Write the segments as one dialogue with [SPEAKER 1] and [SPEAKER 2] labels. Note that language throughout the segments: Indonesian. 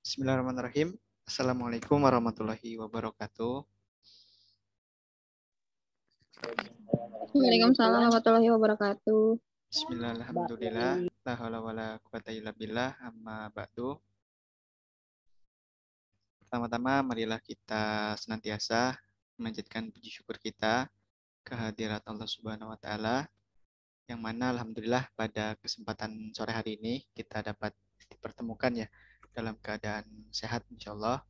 [SPEAKER 1] Bismillahirrahmanirrahim. Assalamualaikum warahmatullahi wabarakatuh.
[SPEAKER 2] Waalaikumsalam warahmatullahi wabarakatuh.
[SPEAKER 1] Bismillahirrahmanirrahim. La haula wala quwata illa billah, amma ba'du. Pertama-tama marilah kita senantiasa memanjatkan puji syukur kita kehadirat Allah Subhanahu wa taala yang mana alhamdulillah pada kesempatan sore hari ini kita dapat dipertemukan ya dalam keadaan sehat insyaallah.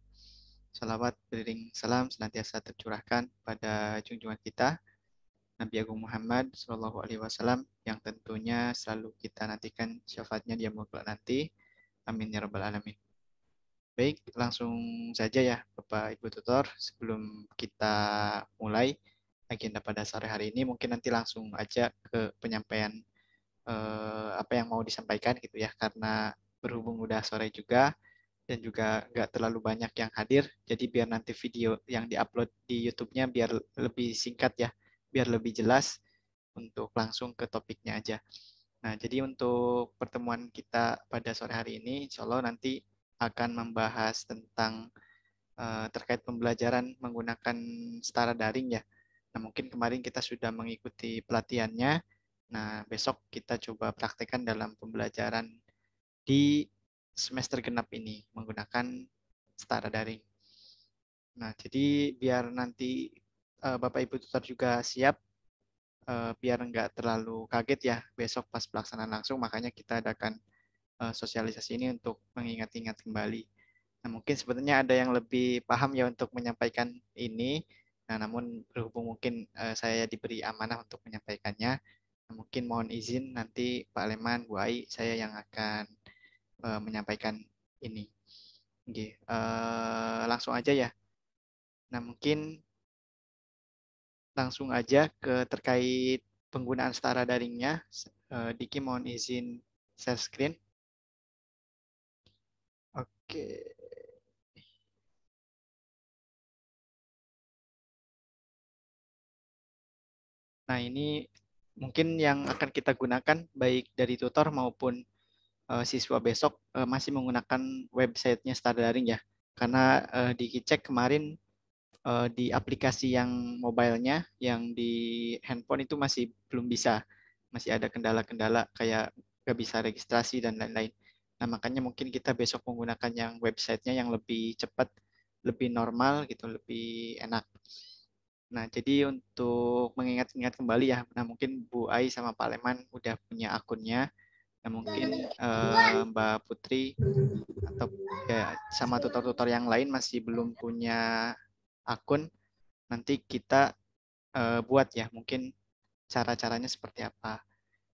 [SPEAKER 1] Salawat beriring salam senantiasa tercurahkan pada junjungan kita Nabi Agung Muhammad Shallallahu Alaihi Wasallam yang tentunya selalu kita nantikan syafaatnya di yaumul qiyamah nanti. Amin ya rabbal alamin. Baik, langsung saja ya Bapak Ibu Tutor. Sebelum kita mulai agenda pada sore hari ini, mungkin nanti langsung aja ke penyampaian apa yang mau disampaikan gitu ya. Karena berhubung udah sore juga dan juga nggak terlalu banyak yang hadir, jadi biar nanti video yang diupload di YouTube-nya biar lebih singkat ya, biar lebih jelas untuk langsung ke topiknya aja. Nah, jadi untuk pertemuan kita pada sore hari ini, insya Allah nanti akan membahas tentang terkait pembelajaran menggunakan setara daring ya. Nah, mungkin kemarin kita sudah mengikuti pelatihannya. Nah, besok kita coba praktekkan dalam pembelajaran di semester genap ini menggunakan setara daring. Nah, jadi biar nanti Bapak Ibu tutor juga siap, biar nggak terlalu kaget ya besok pas pelaksanaan langsung, makanya kita adakan sosialisasi ini untuk mengingat-ingat kembali. Nah, mungkin sebenarnya ada yang lebih paham ya untuk menyampaikan ini. Nah, namun berhubung mungkin saya diberi amanah untuk menyampaikannya, nah, mungkin mohon izin nanti Pak Leman, Bu Ai, saya yang akan menyampaikan ini. Oke, langsung aja ya. Nah, mungkin langsung aja ke terkait penggunaan setara daringnya. Diki mohon izin share screen. Oke. Nah, ini mungkin yang akan kita gunakan baik dari tutor maupun siswa besok masih menggunakan websitenya Setara Daring ya. Karena dicek kemarin di aplikasi yang mobile-nya, yang di handphone itu masih belum bisa. Masih ada kendala-kendala kayak nggak bisa registrasi dan lain-lain. Nah, makanya mungkin kita besok menggunakan yang websitenya yang lebih cepat, lebih normal gitu, lebih enak. Nah, jadi untuk mengingat-ingat kembali ya, nah mungkin Bu Ai sama Pak Leman udah punya akunnya. Nah, mungkin Mbak Putri atau ya sama tutor-tutor yang lain masih belum punya akun. Nanti kita buat ya, mungkin cara-caranya seperti apa.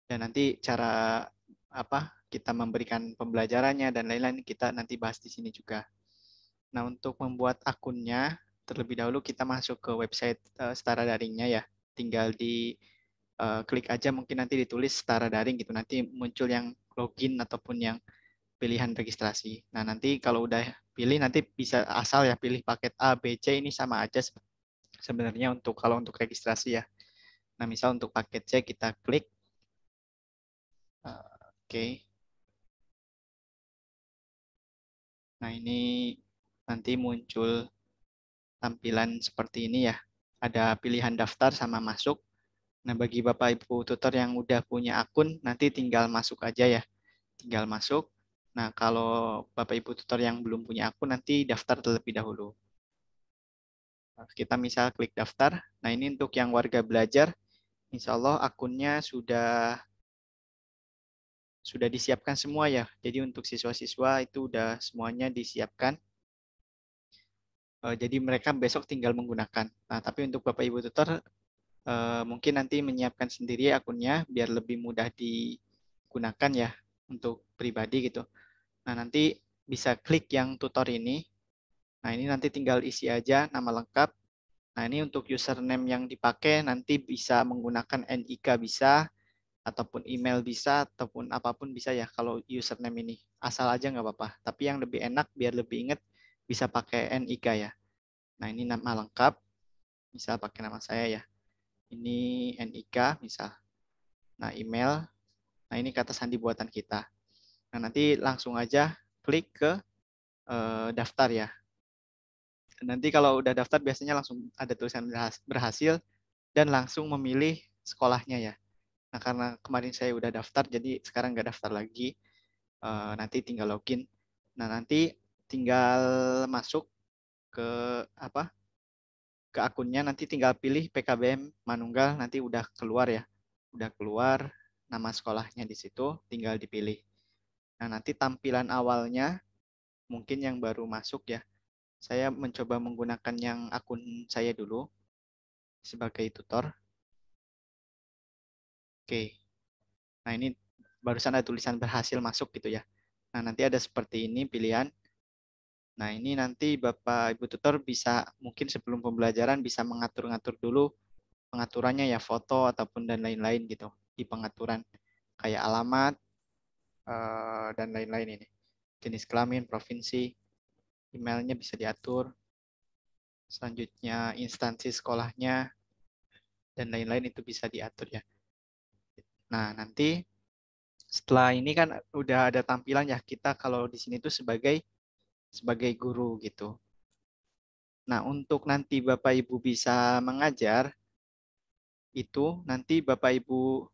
[SPEAKER 1] Dan nanti cara apa kita memberikan pembelajarannya dan lain-lain kita nanti bahas di sini juga. Nah, untuk membuat akunnya, terlebih dahulu kita masuk ke website Setara Daringnya ya. Tinggal di klik aja, mungkin nanti ditulis Setara Daring gitu. Nanti muncul yang login ataupun yang pilihan registrasi. Nah, nanti kalau udah pilih, nanti bisa asal ya pilih paket A, B, C, ini sama aja sebenarnya untuk kalau untuk registrasi ya. Nah, misal untuk paket C kita klik. Oke. Nah, ini nanti muncul tampilan seperti ini ya. Ada pilihan daftar sama masuk. Nah, bagi Bapak Ibu tutor yang udah punya akun, nanti tinggal masuk aja ya. Tinggal masuk. Nah, kalau Bapak Ibu tutor yang belum punya akun, nanti daftar terlebih dahulu. Nah, kita misal klik daftar. Nah, ini untuk yang warga belajar, insya Allah akunnya sudah disiapkan semua ya. Jadi untuk siswa-siswa itu udah semuanya disiapkan. Jadi mereka besok tinggal menggunakan. Nah, tapi untuk Bapak Ibu tutor mungkin nanti menyiapkan sendiri akunnya biar lebih mudah digunakan ya untuk pribadi gitu. Nah, nanti bisa klik yang tutor ini. Nah, ini nanti tinggal isi aja nama lengkap. Nah, ini untuk username yang dipakai nanti bisa menggunakan NIK bisa, ataupun email bisa, ataupun apapun bisa ya kalau username ini. Asal aja nggak apa-apa. Tapi yang lebih enak biar lebih ingat bisa pakai NIK ya. Nah, ini nama lengkap. Misal pakai nama saya ya. Ini NIK misal. Nah, email. Nah, ini kata sandi buatan kita. Nah, nanti langsung aja klik ke daftar ya. Nanti kalau udah daftar biasanya langsung ada tulisan berhasil dan langsung memilih sekolahnya ya. Nah, karena kemarin saya udah daftar, jadi sekarang nggak daftar lagi. Nanti tinggal login. Nah, nanti tinggal masuk ke apa? Ke akunnya, nanti tinggal pilih PKBM Manunggal, nanti udah keluar ya. Udah keluar nama sekolahnya di situ, tinggal dipilih. Nah, nanti tampilan awalnya mungkin yang baru masuk ya. Saya mencoba menggunakan yang akun saya dulu sebagai tutor. Oke. Nah, ini barusan ada tulisan berhasil masuk gitu ya. Nah, nanti ada seperti ini pilihan. Nah, ini nanti Bapak Ibu tutor bisa mungkin sebelum pembelajaran bisa mengatur-ngatur dulu pengaturannya ya, foto ataupun dan lain-lain gitu di pengaturan kayak alamat dan lain-lain ini. Jenis kelamin, provinsi, emailnya bisa diatur. Selanjutnya instansi sekolahnya dan lain-lain itu bisa diatur ya. Nah, nanti setelah ini kan udah ada tampilan ya, kita kalau di sini tuh sebagai guru gitu. Nah, untuk nanti Bapak Ibu bisa mengajar itu nanti Bapak Ibu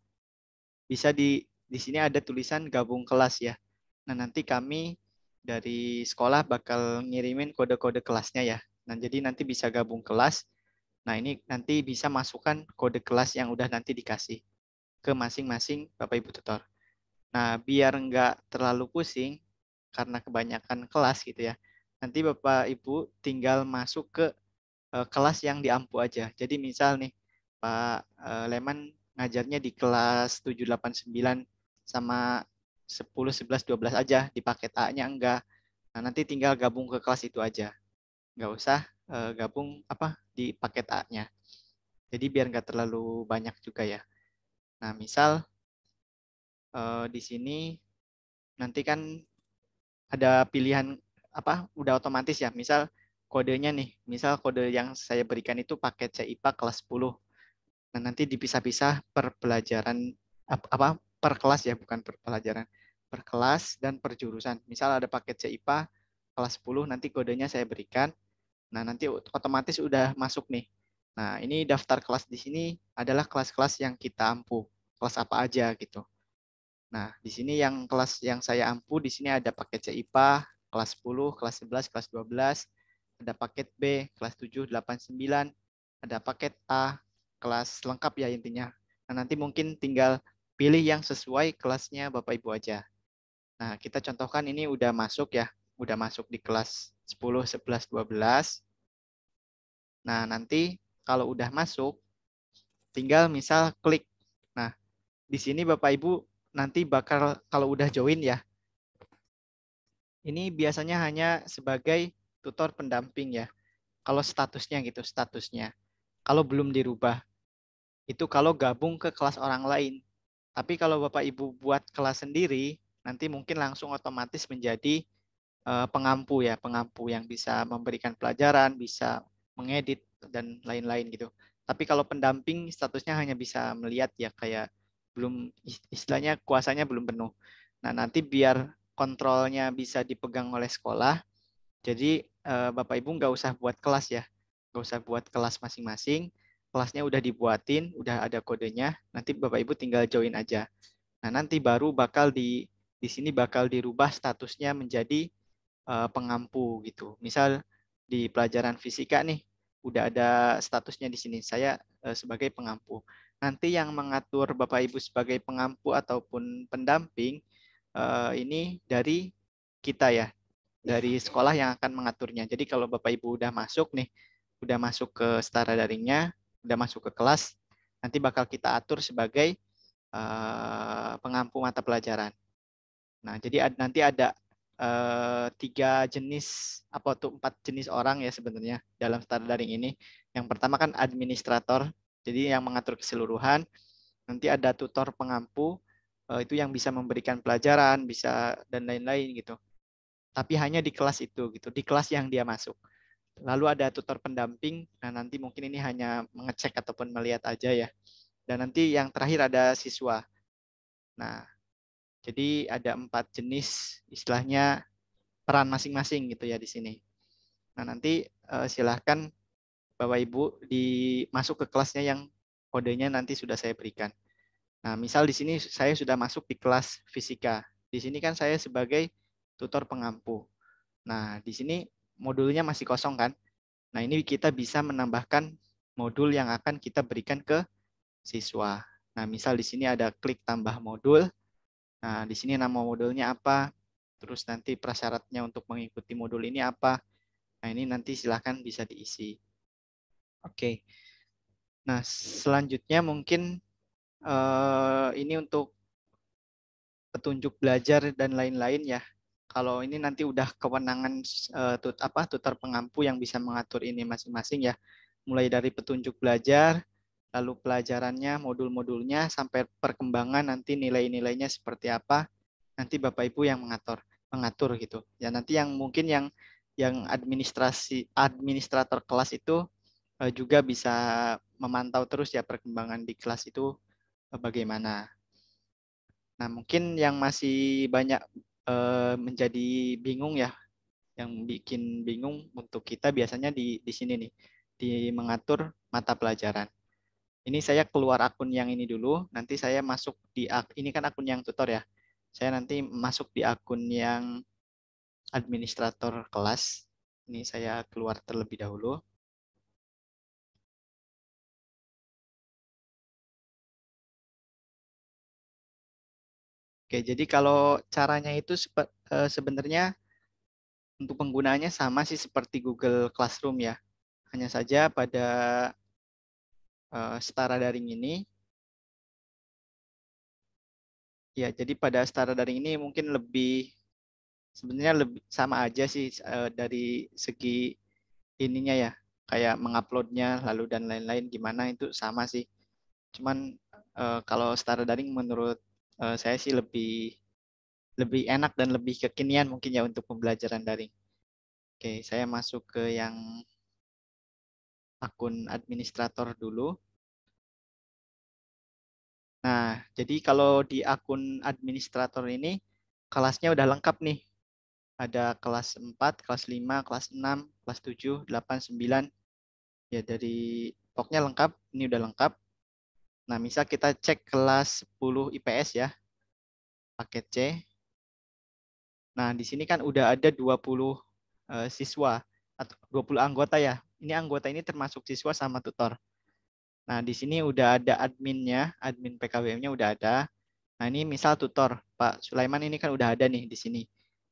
[SPEAKER 1] bisa di sini ada tulisan gabung kelas ya. Nah, nanti kami dari sekolah bakal ngirimin kode-kode kelasnya ya. Nah, jadi nanti bisa gabung kelas. Nah, ini nanti bisa masukkan kode kelas yang udah nanti dikasih ke masing-masing Bapak Ibu tutor. Nah, biar nggak terlalu pusing karena kebanyakan kelas gitu ya. Nanti Bapak Ibu tinggal masuk ke kelas yang diampu aja. Jadi misal nih Pak Leman ngajarnya di kelas 7, 8, 9 sama 10, 11, 12 aja, di paket A-nya enggak. Nah, nanti tinggal gabung ke kelas itu aja. Nggak usah gabung apa di paket A-nya. Jadi biar nggak terlalu banyak juga ya. Nah, misal di sini nanti kan ada pilihan apa udah otomatis ya. Misal kodenya nih, misal kode yang saya berikan itu paket CIPA kelas 10. Nah, nanti dipisah-pisah per pelajaran apa per kelas ya, bukan per pelajaran. Per kelas dan per jurusan. Misal ada paket CIPA kelas 10 nanti kodenya saya berikan. Nah, nanti otomatis udah masuk nih. Nah, ini daftar kelas di sini adalah kelas-kelas yang kita ampu. Kelas apa aja gitu. Nah, di sini yang kelas yang saya ampu di sini ada paket CIPA kelas 10, kelas 11, kelas 12, ada paket B kelas 7, 8, 9, ada paket A kelas lengkap ya intinya. Nah, nanti mungkin tinggal pilih yang sesuai kelasnya Bapak Ibu aja. Nah, kita contohkan ini udah masuk ya, udah masuk di kelas 10, 11, 12. Nah, nanti kalau udah masuk tinggal misal klik. Nah, di sini Bapak Ibu nanti bakal kalau udah join ya, ini biasanya hanya sebagai tutor pendamping ya. Kalau statusnya gitu, statusnya. Kalau belum dirubah, itu kalau gabung ke kelas orang lain. Tapi kalau Bapak Ibu buat kelas sendiri, nanti mungkin langsung otomatis menjadi pengampu ya, pengampu yang bisa memberikan pelajaran, bisa mengedit dan lain-lain gitu. Tapi kalau pendamping statusnya hanya bisa melihat ya, kayak belum istilahnya kuasanya belum penuh. Nah, nanti biar kontrolnya bisa dipegang oleh sekolah, jadi Bapak Ibu nggak usah buat kelas ya, nggak usah buat kelas masing-masing. Kelasnya udah dibuatin, udah ada kodenya. Nanti Bapak Ibu tinggal join aja. Nah, nanti baru bakal di sini bakal dirubah statusnya menjadi pengampu gitu. Misal di pelajaran fisika nih, udah ada statusnya di sini. Saya sebagai pengampu. Nanti yang mengatur Bapak Ibu sebagai pengampu ataupun pendamping ini dari kita ya, dari sekolah yang akan mengaturnya. Jadi kalau Bapak Ibu udah masuk nih, udah masuk ke setara daringnya, udah masuk ke kelas, nanti bakal kita atur sebagai pengampu mata pelajaran. Nah, jadi nanti ada 3 jenis apa tuh 4 jenis orang ya sebenarnya dalam setara daring ini. Yang pertama kan administrator, jadi yang mengatur keseluruhan. Nanti ada tutor pengampu, itu yang bisa memberikan pelajaran, bisa dan lain-lain gitu. Tapi hanya di kelas itu gitu, di kelas yang dia masuk. Lalu ada tutor pendamping, nah nanti mungkin ini hanya mengecek ataupun melihat aja ya. Dan nanti yang terakhir ada siswa. Nah, jadi ada 4 jenis istilahnya peran masing-masing gitu ya di sini. Nah, nanti silahkan Bapak Ibu masuk ke kelasnya yang kodenya nanti sudah saya berikan. Nah, misal di sini saya sudah masuk di kelas fisika. Di sini kan saya sebagai tutor pengampu. Nah, di sini modulnya masih kosong kan? Nah, ini kita bisa menambahkan modul yang akan kita berikan ke siswa. Nah, misal di sini ada klik tambah modul. Nah, di sini nama modulnya apa? Terus nanti prasyaratnya untuk mengikuti modul ini apa? Nah, ini nanti silahkan bisa diisi. Oke. Nah, selanjutnya mungkin ini untuk petunjuk belajar dan lain-lain ya. Kalau ini nanti udah kewenangan tutor pengampu yang bisa mengatur ini masing-masing ya. Mulai dari petunjuk belajar, lalu pelajarannya, modul-modulnya, sampai perkembangan nanti nilai-nilainya seperti apa, nanti Bapak Ibu yang mengatur gitu. Ya nanti yang mungkin yang administrator kelas itu juga bisa memantau terus ya perkembangan di kelas itu bagaimana. Nah, mungkin yang masih banyak menjadi bingung ya, yang bikin bingung untuk kita biasanya di sini nih, di mengatur mata pelajaran. Ini saya keluar akun yang ini dulu, nanti saya masuk ini kan akun yang tutor ya. Saya nanti masuk di akun yang administrator kelas. Ini saya keluar terlebih dahulu. Oke, jadi kalau caranya itu sebenarnya untuk penggunaannya sama sih seperti Google Classroom ya. Hanya saja pada setara daring ini, ya jadi pada setara daring ini mungkin sebenarnya lebih sama aja sih dari segi ininya ya, kayak menguploadnya lalu dan lain-lain gimana itu sama sih. Cuman kalau setara daring menurut saya sih lebih lebih enak dan lebih kekinian mungkin ya untuk pembelajaran daring. Oke, saya masuk ke yang akun administrator dulu. Nah, jadi kalau di akun administrator ini kelasnya udah lengkap nih. Ada kelas 4, kelas 5, kelas 6, kelas 7, 8, 9. Ya dari pokoknya lengkap, ini udah lengkap. Nah, misal kita cek kelas 10 IPS ya, paket C. Nah, di sini kan udah ada 20 siswa atau 20 anggota ya. Ini anggota ini termasuk siswa sama tutor. Nah, di sini udah ada adminnya, admin PKBM-nya udah ada. Nah, ini misal tutor, Pak Sulaiman ini kan udah ada nih di sini.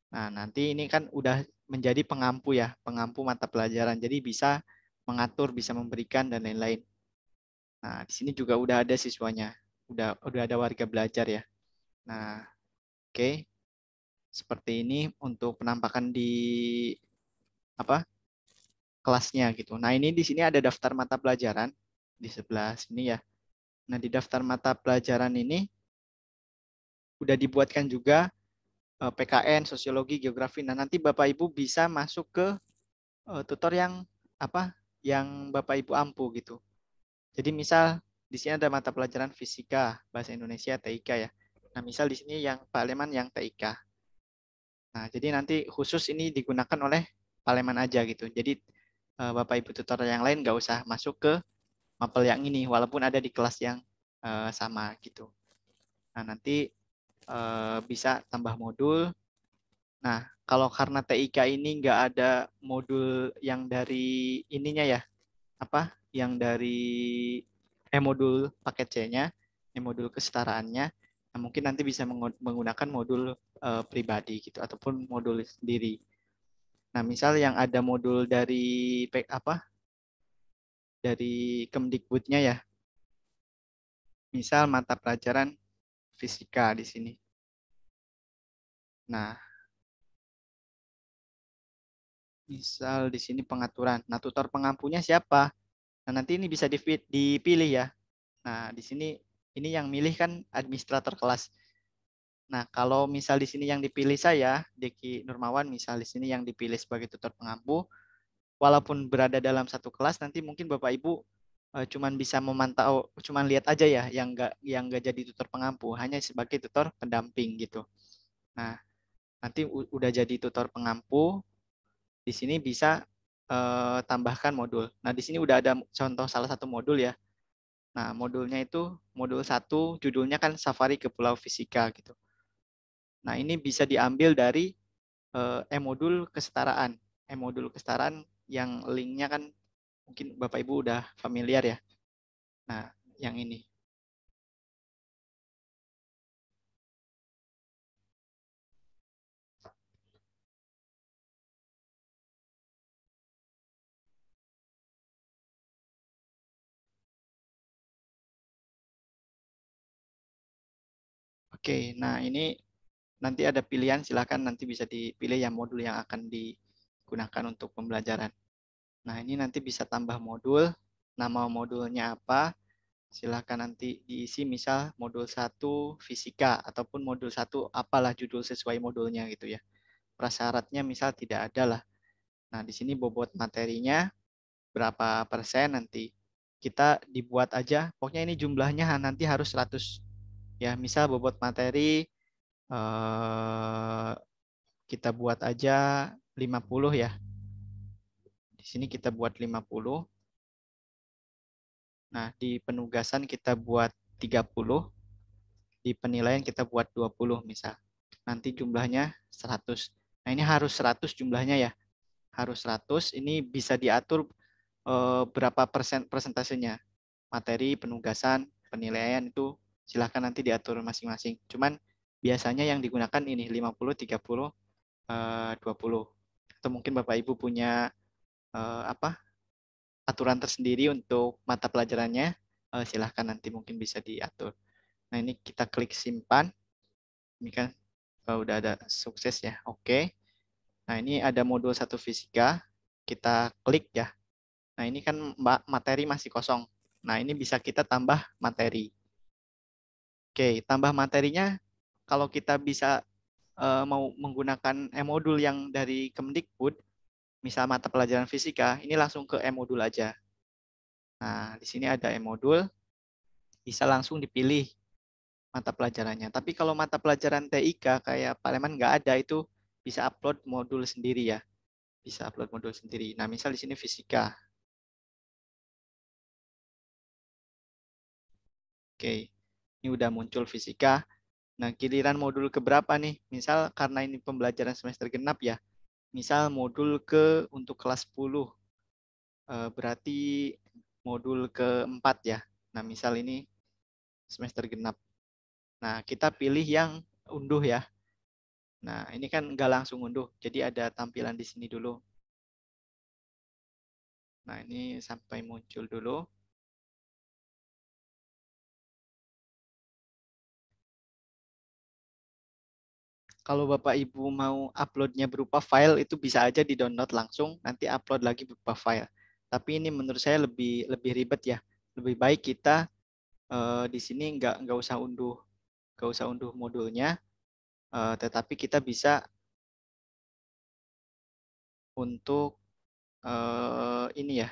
[SPEAKER 1] Nah, nanti ini kan udah menjadi pengampu ya, pengampu mata pelajaran. Jadi bisa mengatur, bisa memberikan dan lain-lain. Nah, di sini juga udah ada siswanya. Udah ada warga belajar ya. Nah, oke. Seperti ini untuk penampakan di apa? Kelasnya gitu. Nah, ini di sini ada daftar mata pelajaran di sebelah sini ya. Nah, di daftar mata pelajaran ini udah dibuatkan juga PKN, sosiologi, geografi. Nah, nanti Bapak Ibu bisa masuk ke tutor yang apa? Yang Bapak Ibu ampu gitu. Jadi misal di sini ada mata pelajaran fisika, bahasa Indonesia, TIK ya. Nah, misal di sini yang Pak Leman yang TIK. Nah, jadi nanti khusus ini digunakan oleh Pak Leman aja gitu. Jadi Bapak Ibu tutor yang lain nggak usah masuk ke mapel yang ini, walaupun ada di kelas yang sama gitu. Nah, nanti bisa tambah modul. Nah, kalau karena TIK ini nggak ada modul yang dari ininya ya, apa? Yang dari modul paket C-nya, modul kesetaraannya, nah, mungkin nanti bisa menggunakan modul pribadi gitu ataupun modul sendiri. Nah, misal yang ada modul dari dari Kemdikbudnya ya, misal mata pelajaran fisika di sini. Nah, misal di sini pengaturan. Nah, tutor pengampunya siapa? Nah, nanti ini bisa dipilih ya. Nah, di sini ini yang milih kan administrator kelas. Nah, kalau misal di sini yang dipilih saya, Deki Nurmawan, misal di sini yang dipilih sebagai tutor pengampu, walaupun berada dalam satu kelas, nanti mungkin Bapak Ibu cuman bisa memantau, cuman lihat aja ya, yang nggak jadi tutor pengampu, hanya sebagai tutor pendamping gitu. Nah, Nanti udah jadi tutor pengampu, di sini bisa tambahkan modul. Nah, di sini udah ada contoh salah satu modul ya. Nah, modulnya itu modul satu, judulnya kan Safari ke Pulau Fisika gitu. Nah, ini bisa diambil dari e-modul kesetaraan. E-modul kesetaraan yang linknya kan mungkin Bapak Ibu udah familiar ya. Nah, yang ini. Oke, nah ini nanti ada pilihan, silakan nanti bisa dipilih yang modul yang akan digunakan untuk pembelajaran. Nah, ini nanti bisa tambah modul, nama modulnya apa, silakan nanti diisi misal modul satu fisika ataupun modul satu apalah judul sesuai modulnya gitu ya. Prasyaratnya misal tidak ada lah. Nah, di sini bobot materinya berapa persen nanti kita dibuat aja. Pokoknya ini jumlahnya nanti harus 100. Ya, misal bobot materi eh, kita buat aja 50 ya. Di sini kita buat 50. Nah, di penugasan kita buat 30, di penilaian kita buat 20 misal. Nanti jumlahnya 100. Nah, ini harus 100 jumlahnya ya. Harus 100. Ini bisa diatur berapa persen persentasenya. Materi, penugasan, penilaian itu silahkan nanti diatur masing-masing. Cuman biasanya yang digunakan ini 50, 30, 20. Atau mungkin Bapak Ibu punya apa aturan tersendiri untuk mata pelajarannya, silahkan nanti mungkin bisa diatur. Nah, ini kita klik simpan. Ini kan udah ada sukses ya. Oke. Nah, ini ada modul satu fisika. Kita klik ya. Nah, ini kan materi masih kosong. Nah, ini bisa kita tambah materi. Oke, tambah materinya kalau kita bisa mau menggunakan e-modul yang dari Kemdikbud, misal mata pelajaran fisika, ini langsung ke e-modul aja. Nah, di sini ada e-modul, bisa langsung dipilih mata pelajarannya. Tapi kalau mata pelajaran TIK kayak Pak Leman nggak ada, itu bisa upload modul sendiri ya. Bisa upload modul sendiri. Nah, misal di sini fisika. Oke, ini udah muncul fisika. Nah, giliran modul keberapa nih? Misal karena ini pembelajaran semester genap ya. Misal modul ke untuk kelas 10, berarti modul keempat ya. Nah, misal ini semester genap. Nah, kita pilih yang unduh ya. Nah, ini kan nggak langsung unduh, jadi ada tampilan di sini dulu. Nah, ini sampai muncul dulu. Kalau Bapak Ibu mau uploadnya berupa file, itu bisa aja di-download langsung, nanti upload lagi berupa file. Tapi ini menurut saya lebih lebih ribet ya. Lebih baik kita di sini nggak usah unduh modulnya, tetapi kita bisa untuk ini ya,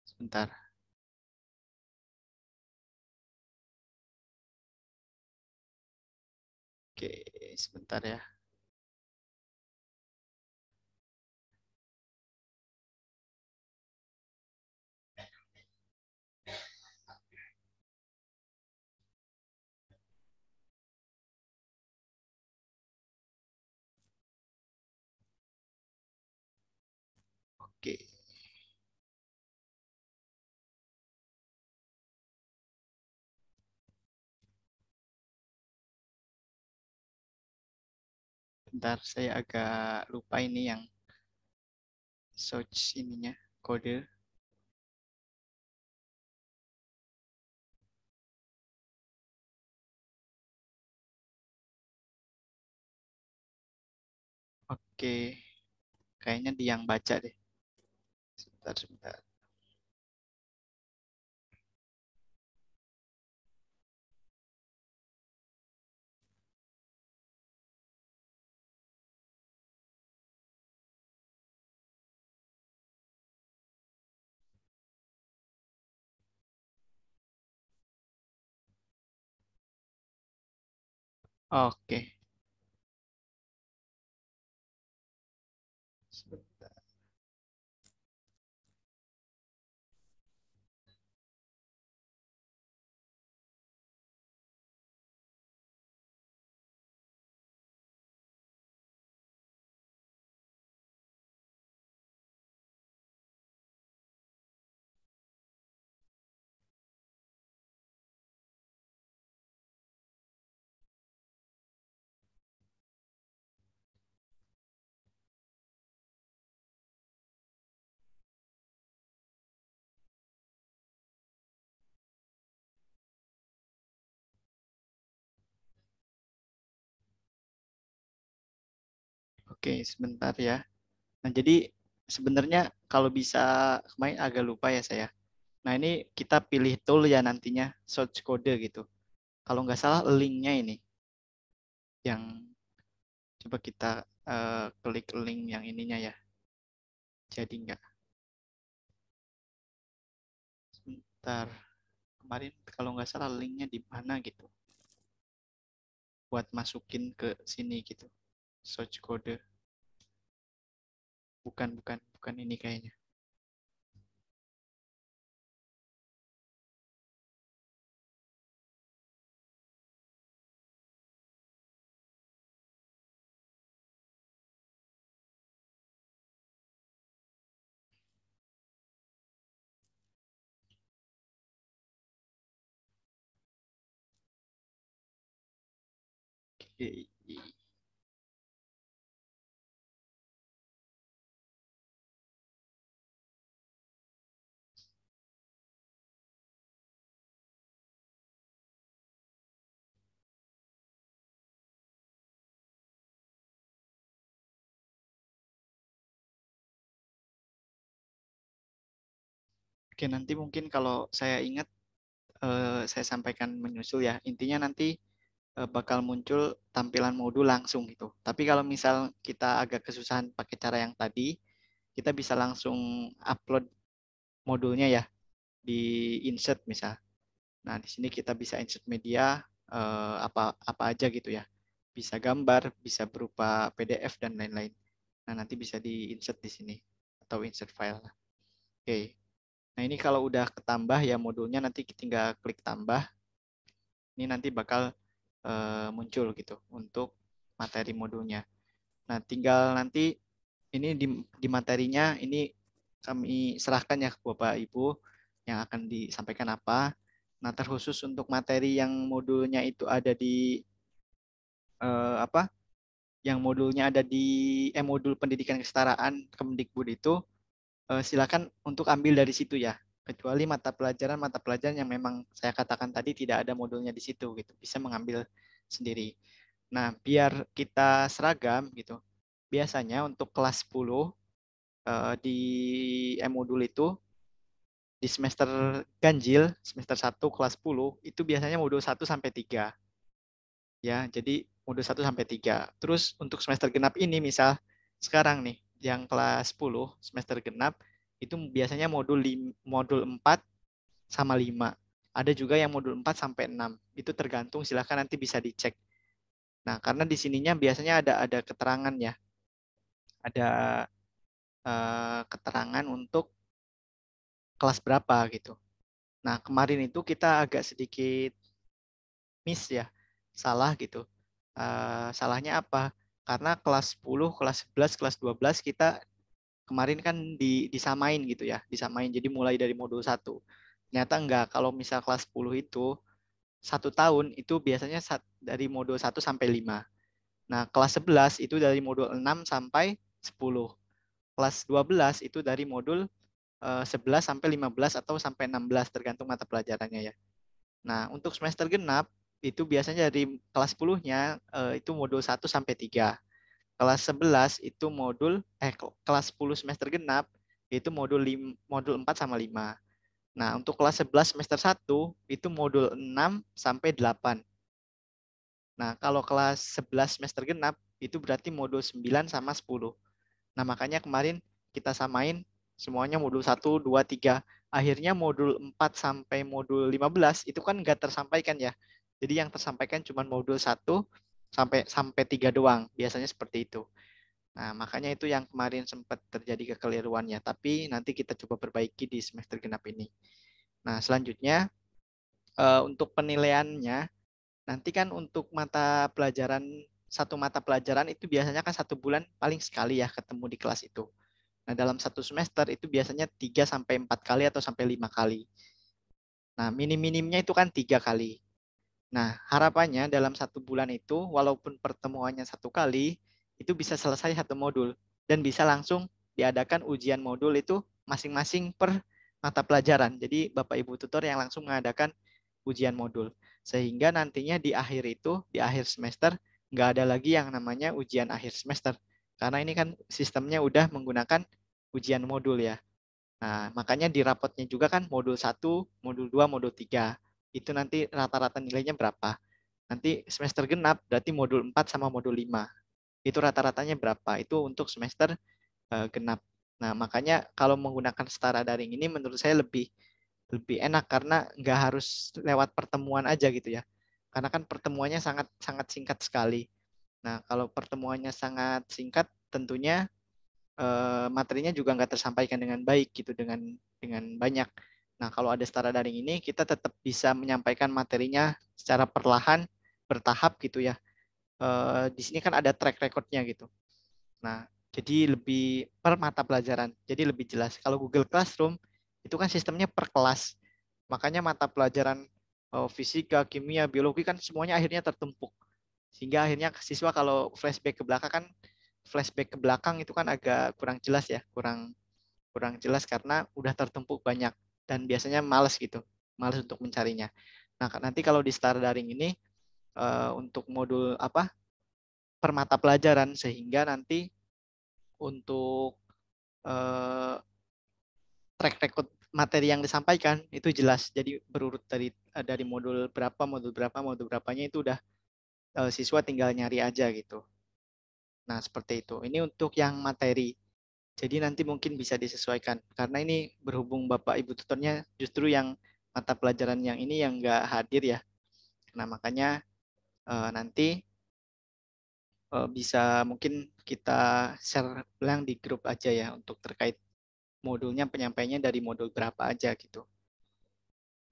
[SPEAKER 1] sebentar. Oke, sebentar ya. Oke, bentar saya agak lupa ini yang search ininya kode. Oke, kayaknya di yang baca deh. Sebentar, sebentar. Oke, Sebentar. Oke, sebentar ya. Nah, jadi sebenarnya kalau bisa kemarin agak lupa ya saya. Nah, ini kita pilih tool ya nantinya, search code gitu. Kalau nggak salah linknya ini yang coba kita klik link yang ininya ya. Jadi nggak. Sebentar. Kemarin kalau nggak salah linknya di mana gitu. Buat masukin ke sini gitu. Search code. Bukan ini kayaknya. Oke. Oke, nanti mungkin kalau saya ingat saya sampaikan menyusul ya. Intinya nanti bakal muncul tampilan modul langsung gitu. Tapi kalau misal kita agak kesusahan pakai cara yang tadi, kita bisa langsung upload modulnya ya di insert misal. Nah, di sini kita bisa insert media apa apa aja gitu ya. Bisa gambar, bisa berupa PDF dan lain-lain. Nah, nanti bisa di insert di sini atau insert file. Oke. Nah, ini kalau udah ketambah ya modulnya nanti tinggal klik tambah. Ini nanti bakal muncul gitu untuk materi modulnya. Nah, tinggal nanti ini di materinya ini kami serahkan ya ke Bapak Ibu yang akan disampaikan apa. Nah, terkhusus untuk materi yang modulnya itu ada di apa? Yang modulnya ada di modul pendidikan kesetaraan Kemdikbud itu silakan untuk ambil dari situ ya. Kecuali mata pelajaran yang memang saya katakan tadi tidak ada modulnya di situ gitu. Bisa mengambil sendiri. Nah, biar kita seragam gitu. Biasanya untuk kelas 10 di modul itu di semester ganjil, semester 1 kelas 10 itu biasanya modul 1 sampai 3 ya. Jadi modul 1 sampai 3. Terus untuk semester genap ini misal sekarang nih yang kelas 10 semester genap itu biasanya modul 4 sama 5. Ada juga yang modul 4 sampai 6. Itu tergantung, silahkan nanti bisa dicek. Nah, karena di sininya biasanya ada keterangan ya. Ada keterangan untuk kelas berapa gitu. Nah, kemarin itu kita agak sedikit miss ya, salah gitu. Salahnya apa? Karena kelas 10, kelas 11, kelas 12 kita kemarin kan disamain gitu ya, disamain. Jadi mulai dari modul 1. Ternyata enggak, kalau misal kelas 10 itu 1 tahun itu biasanya dari modul 1 sampai 5. Nah, kelas 11 itu dari modul 6 sampai 10. Kelas 12 itu dari modul 11 sampai 15 atau sampai 16 tergantung mata pelajarannya ya. Nah, untuk semester genap itu biasanya dari kelas 10-nya itu modul 1 sampai 3. Kelas 11 itu kelas 10 semester genap itu modul 4 sama 5. Nah, untuk kelas 11 semester 1 itu modul 6 sampai 8. Nah, kalau kelas 11 semester genap itu berarti modul 9 sama 10. Nah, makanya kemarin kita samain semuanya modul 1, 2, 3. Akhirnya modul 4 sampai modul 15 itu kan nggak tersampaikan ya. Jadi yang tersampaikan cuma modul 1 sampai 3 doang. Biasanya seperti itu. Nah, makanya itu yang kemarin sempat terjadi kekeliruannya, tapi nanti kita coba perbaiki di semester genap ini. Nah, selanjutnya untuk penilaiannya, nanti kan untuk mata pelajaran, satu mata pelajaran itu biasanya kan 1 bulan paling sekali ya ketemu di kelas itu. Nah, dalam satu semester itu biasanya 3 sampai 4 kali atau sampai 5 kali. Nah, minim-minimnya itu kan 3 kali. Nah, harapannya dalam 1 bulan itu, walaupun pertemuannya 1 kali, itu bisa selesai 1 modul. Dan bisa langsung diadakan ujian modul itu masing-masing per mata pelajaran. Jadi Bapak Ibu tutor yang langsung mengadakan ujian modul. Sehingga nantinya di akhir itu, di akhir semester, nggak ada lagi yang namanya ujian akhir semester. Karena ini kan sistemnya udah menggunakan ujian modul ya. Nah, makanya di rapotnya juga kan modul 1, modul 2, modul 3. Itu nanti rata-rata nilainya berapa. Nanti semester genap berarti modul 4 sama modul 5. Itu rata-ratanya berapa. Itu untuk semester genap. Nah, makanya kalau menggunakan setara daring ini menurut saya lebih lebih enak karena nggak harus lewat pertemuan aja gitu ya. Karena kan pertemuannya sangat sangat singkat sekali. Nah, kalau pertemuannya sangat singkat, tentunya materinya juga nggak tersampaikan dengan baik gitu, dengan banyak. Nah, kalau ada setara daring ini, kita tetap bisa menyampaikan materinya secara perlahan, bertahap gitu ya. Di sini kan ada track recordnya gitu. Nah, jadi lebih per mata pelajaran, jadi lebih jelas. Kalau Google Classroom itu kan sistemnya per kelas, makanya mata pelajaran fisika, kimia, biologi kan semuanya akhirnya tertumpuk. Sehingga akhirnya siswa kalau flashback ke belakang itu kan agak kurang jelas ya, kurang kurang jelas karena udah tertumpuk banyak dan biasanya males gitu, males untuk mencarinya. Nah, nanti kalau di Star Daring ini untuk modul apa per mata pelajaran sehingga nanti untuk eh, track record materi yang disampaikan itu jelas. Jadi berurut dari modul berapa, modul berapa, modul berapanya itu udah siswa tinggal nyari aja gitu. Nah, seperti itu. Ini untuk yang materi. Jadi nanti mungkin bisa disesuaikan. Karena ini berhubung Bapak Ibu tutornya justru yang mata pelajaran yang ini yang nggak hadir ya. Nah, makanya nanti bisa mungkin kita share ulang di grup aja ya untuk terkait modulnya penyampaiannya dari modul berapa aja gitu.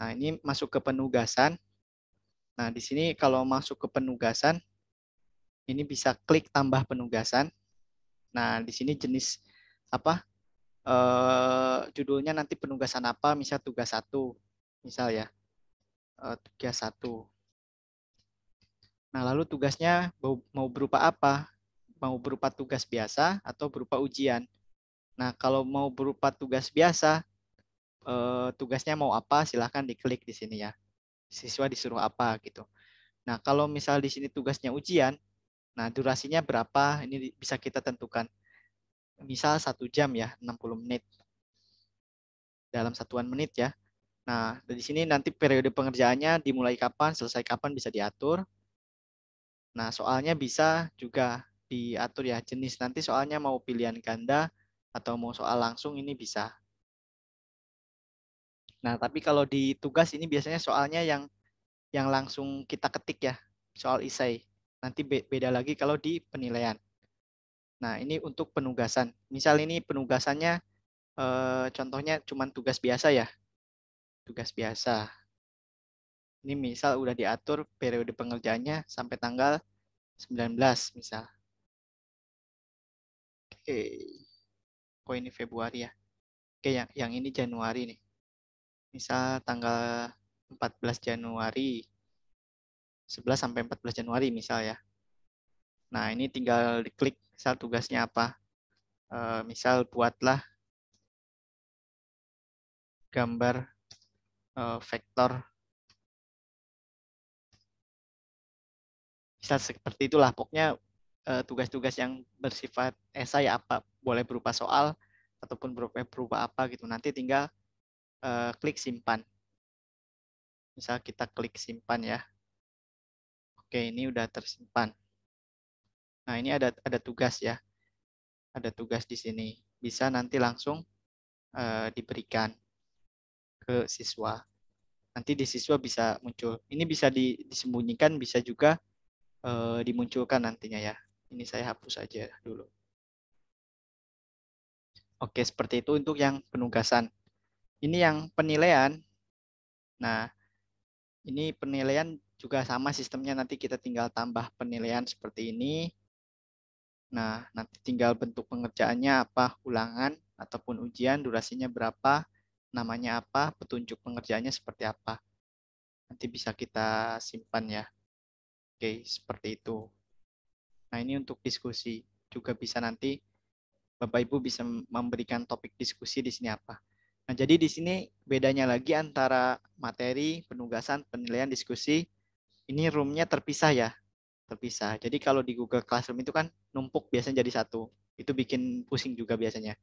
[SPEAKER 1] Nah, ini masuk ke penugasan. Nah, di sini kalau masuk ke penugasan, ini bisa klik tambah penugasan. Nah, di sini jenis apa? Judulnya nanti penugasan apa, misal tugas 1, misal ya, tugas 1. Nah, lalu tugasnya mau berupa apa? Mau berupa tugas biasa atau berupa ujian. Nah, kalau mau berupa tugas biasa, tugasnya mau apa, silahkan diklik di sini ya. Siswa disuruh apa gitu. Nah, kalau misal di sini tugasnya ujian, nah durasinya berapa, ini bisa kita tentukan. Misal 1 jam ya, 60 menit dalam satuan menit ya. Nah, dari sini nanti periode pengerjaannya dimulai kapan, selesai kapan bisa diatur. Nah, soalnya bisa juga diatur ya, jenis nanti soalnya mau pilihan ganda atau mau soal langsung ini bisa. Nah, tapi kalau di tugas ini biasanya soalnya yang langsung kita ketik ya, soal esai. Nanti beda lagi kalau di penilaian. Nah, ini untuk penugasan. Misal ini penugasannya contohnya cuma tugas biasa ya, tugas biasa. Ini misal udah diatur periode pengerjaannya sampai tanggal 19 misal. Oke, oh ini Februari ya. Oke, yang ini Januari nih. Misal tanggal 14 Januari, 11 sampai 14 Januari misal ya. Nah, ini tinggal diklik misal tugasnya apa. Misal buatlah gambar vektor. Misal seperti itulah. Pokoknya tugas-tugas yang bersifat esai apa. Boleh berupa soal ataupun berupa apa gitu. Nanti tinggal klik simpan. Misal kita klik simpan ya. Oke, ini udah tersimpan. Nah, ini ada tugas ya. Ada tugas di sini. Bisa nanti langsung diberikan ke siswa. Nanti di siswa bisa muncul. Ini bisa disembunyikan, bisa juga dimunculkan nantinya ya. Ini saya hapus aja dulu. Oke, seperti itu untuk yang penugasan. Ini yang penilaian. Nah, ini penilaian juga sama sistemnya, nanti kita tinggal tambah penilaian seperti ini. Nah, nanti tinggal bentuk pengerjaannya apa, ulangan ataupun ujian, durasinya berapa, namanya apa, petunjuk pengerjaannya seperti apa. Nanti bisa kita simpan ya. Oke, seperti itu. Nah, ini untuk diskusi. Juga bisa nanti Bapak Ibu bisa memberikan topik diskusi di sini apa. Nah, jadi di sini bedanya lagi antara materi, penugasan, penilaian, diskusi, ini roomnya terpisah ya, terpisah. Jadi kalau di Google Classroom itu kan numpuk biasanya jadi satu. Itu bikin pusing juga biasanya.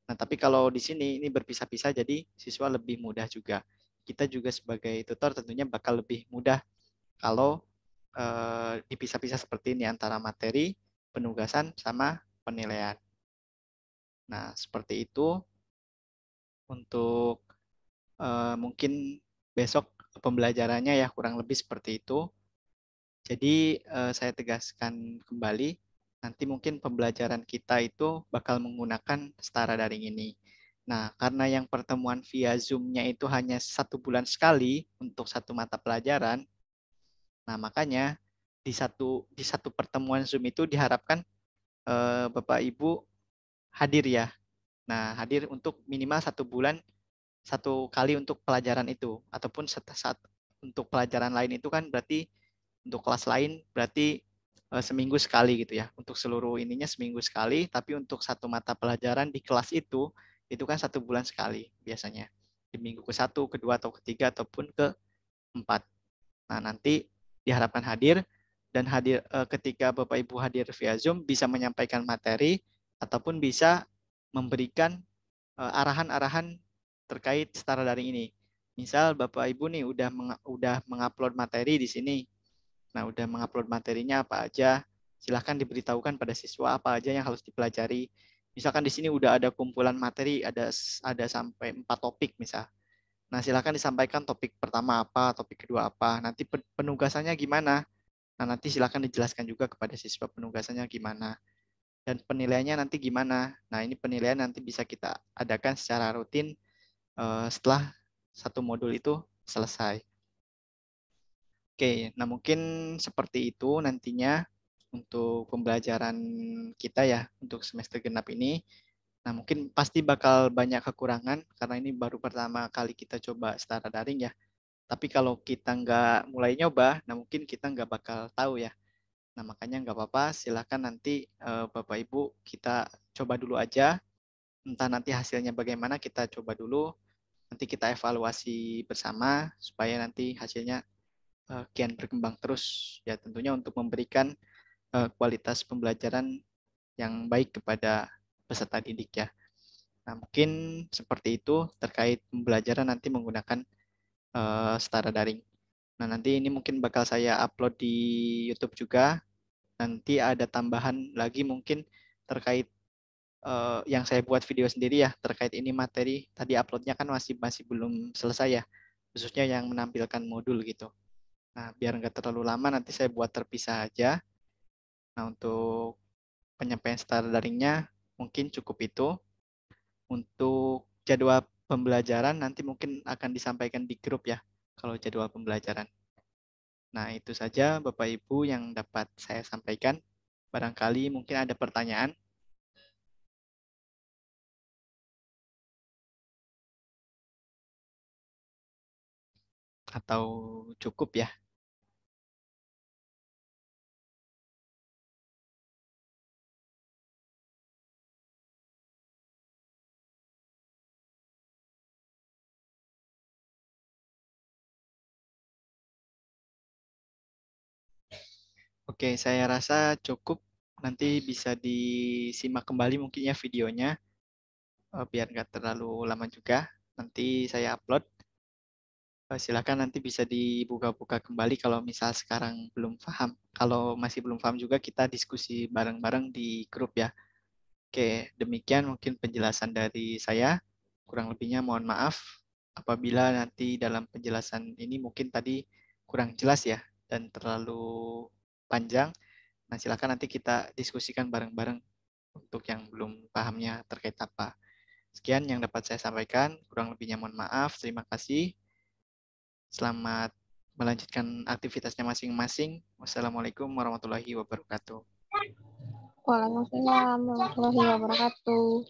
[SPEAKER 1] Nah, tapi kalau di sini ini berpisah-pisah jadi siswa lebih mudah juga. Kita juga sebagai tutor tentunya bakal lebih mudah kalau dipisah-pisah seperti ini antara materi, penugasan, sama penilaian. Nah, seperti itu untuk mungkin besok pembelajarannya ya kurang lebih seperti itu. Jadi saya tegaskan kembali, nanti mungkin pembelajaran kita itu bakal menggunakan setara daring ini. Nah, karena yang pertemuan via Zoom-nya itu hanya 1 bulan sekali untuk satu mata pelajaran, nah makanya di satu pertemuan Zoom itu diharapkan Bapak Ibu hadir ya. Nah, hadir untuk minimal 1 bulan 1 kali untuk pelajaran itu, ataupun saat untuk pelajaran lain itu kan berarti untuk kelas lain berarti seminggu sekali gitu ya. Untuk seluruh ininya seminggu sekali, tapi untuk satu mata pelajaran di kelas itu kan 1 bulan sekali biasanya. Di minggu ke-1, kedua, atau ketiga, ataupun keempat. Nah, nanti diharapkan hadir, dan hadir ketika Bapak Ibu hadir via Zoom bisa menyampaikan materi ataupun bisa memberikan arahan-arahan terkait setara daring ini. Misal Bapak Ibu nih udah mengupload materi di sini. Nah, udah mengupload materinya apa aja, silahkan diberitahukan pada siswa apa aja yang harus dipelajari. Misalkan di sini udah ada kumpulan materi, ada sampai 4 topik misal. Nah, silahkan disampaikan topik pertama apa, topik kedua apa. Nanti penugasannya gimana? Nah, nanti silahkan dijelaskan juga kepada siswa penugasannya gimana. Dan penilaiannya nanti gimana. Nah, ini penilaian nanti bisa kita adakan secara rutin setelah satu modul itu selesai. Oke, nah mungkin seperti itu nantinya untuk pembelajaran kita ya untuk semester genap ini. Nah, mungkin pasti bakal banyak kekurangan karena ini baru pertama kali kita coba setara daring ya. Tapi kalau kita nggak mulai nyoba, nah mungkin kita nggak bakal tahu ya. Nah, makanya nggak apa-apa, silakan nanti Bapak Ibu kita coba dulu aja. Entah nanti hasilnya bagaimana, kita coba dulu. Nanti kita evaluasi bersama supaya nanti hasilnya kian berkembang terus. Ya tentunya untuk memberikan kualitas pembelajaran yang baik kepada peserta didik ya. Nah, mungkin seperti itu terkait pembelajaran nanti menggunakan setara daring. Nah, nanti ini mungkin bakal saya upload di YouTube juga. Nanti ada tambahan lagi mungkin terkait yang saya buat video sendiri ya terkait ini materi. Tadi uploadnya kan masih masih belum selesai ya, khususnya yang menampilkan modul gitu. Nah, biar nggak terlalu lama nanti saya buat terpisah aja. Nah, untuk penyampaian setara daringnya mungkin cukup itu. Untuk jadwal pembelajaran nanti mungkin akan disampaikan di grup ya, kalau jadwal pembelajaran. Nah, itu saja Bapak Ibu yang dapat saya sampaikan. Barangkali mungkin ada pertanyaan atau cukup ya. Oke, saya rasa cukup. Nanti bisa disimak kembali mungkin ya videonya, biar nggak terlalu lama juga. Nanti saya upload. Silakan nanti bisa dibuka-buka kembali kalau misal sekarang belum paham. Kalau masih belum paham juga kita diskusi bareng-bareng di grup ya. Oke, demikian mungkin penjelasan dari saya. Kurang lebihnya mohon maaf apabila nanti dalam penjelasan ini mungkin tadi kurang jelas ya dan terlalu panjang. Nah, silakan nanti kita diskusikan bareng-bareng untuk yang belum pahamnya terkait apa. Sekian yang dapat saya sampaikan. Kurang lebihnya mohon maaf. Terima kasih. Selamat melanjutkan aktivitasnya masing-masing. Wassalamualaikum warahmatullahi wabarakatuh.
[SPEAKER 2] Waalaikumsalam warahmatullahi wabarakatuh.